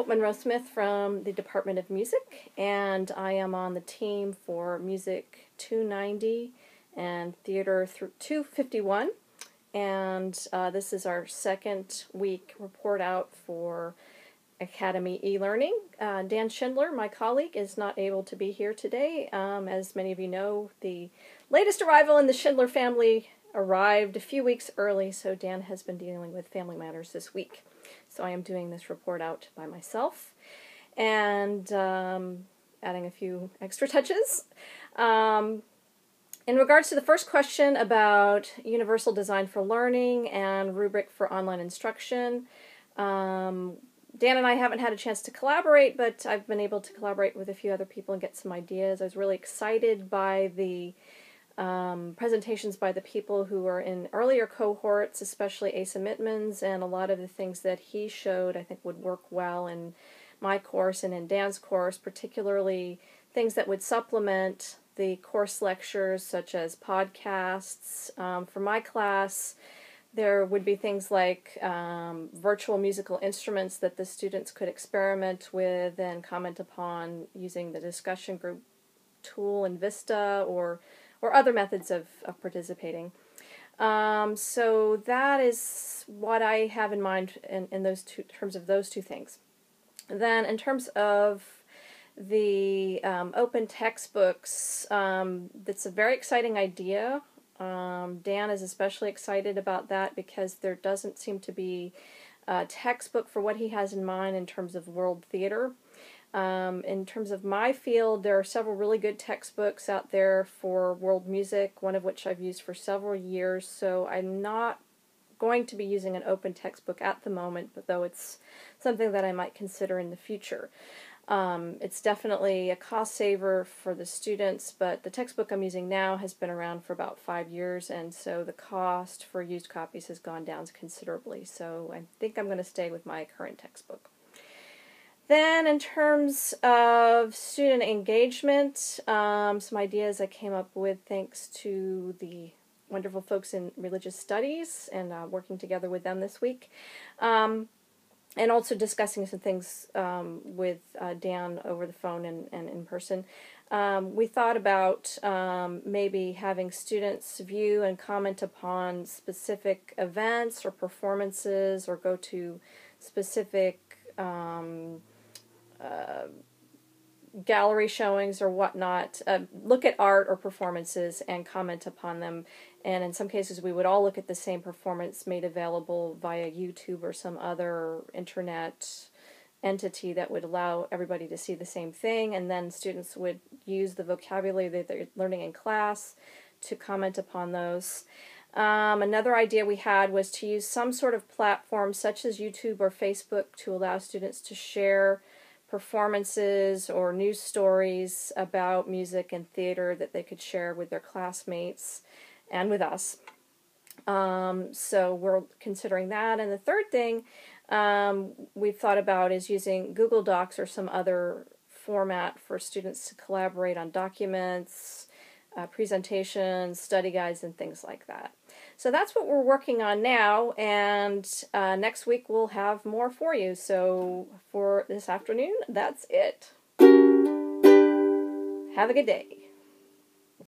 Monroe-Smith from the Department of Music, and I am on the team for Music 290 and Theater 251, and this is our second week report out for Academy e-learning. Dan Schindler, my colleague, is not able to be here today. As many of you know, the latest arrival in the Schindler family arrived a few weeks early, so Dan has been dealing with family matters this week. So I am doing this report out by myself and adding a few extra touches. In regards to the first question about universal design for learning and rubric for online instruction, Dan and I haven't had a chance to collaborate, but I've been able to collaborate with a few other people and get some ideas. I was really excited by the presentations by the people who were in earlier cohorts, especially Asa Mittman's, and a lot of the things that he showed I think would work well in my course and in Dan's course, particularly things that would supplement the course lectures, such as podcasts. For my class, there would be things like virtual musical instruments that the students could experiment with and comment upon using the discussion group tool in Vista or other methods of participating. So that is what I have in mind in those terms of those two things. Then in terms of the open textbooks, that's a very exciting idea. Dan is especially excited about that because there doesn't seem to be a textbook for what he has in mind in terms of world theater. In terms of my field, there are several really good textbooks out there for world music, one of which I've used for several years, so I'm not going to be using an open textbook at the moment, but though it's something that I might consider in the future. It's definitely a cost saver for the students, but the textbook I'm using now has been around for about 5 years, and so the cost for used copies has gone down considerably, so I think I'm going to stay with my current textbook. Then in terms of student engagement, some ideas I came up with thanks to the wonderful folks in religious studies and working together with them this week. And also discussing some things with Dan over the phone and in person. We thought about maybe having students view and comment upon specific events or performances or go to specific gallery showings or whatnot, look at art or performances and comment upon them. And in some cases we would all look at the same performance made available via YouTube or some other internet entity that would allow everybody to see the same thing, and then students would use the vocabulary that they're learning in class to comment upon those. Another idea we had was to use some sort of platform such as YouTube or Facebook to allow students to share performances or news stories about music and theater that they could share with their classmates and with us. So we're considering that. And the third thing we've thought about is using Google Docs or some other format for students to collaborate on documents, presentations, study guides, and things like that. So that's what we're working on now, and next week we'll have more for you. So for this afternoon, that's it. Have a good day.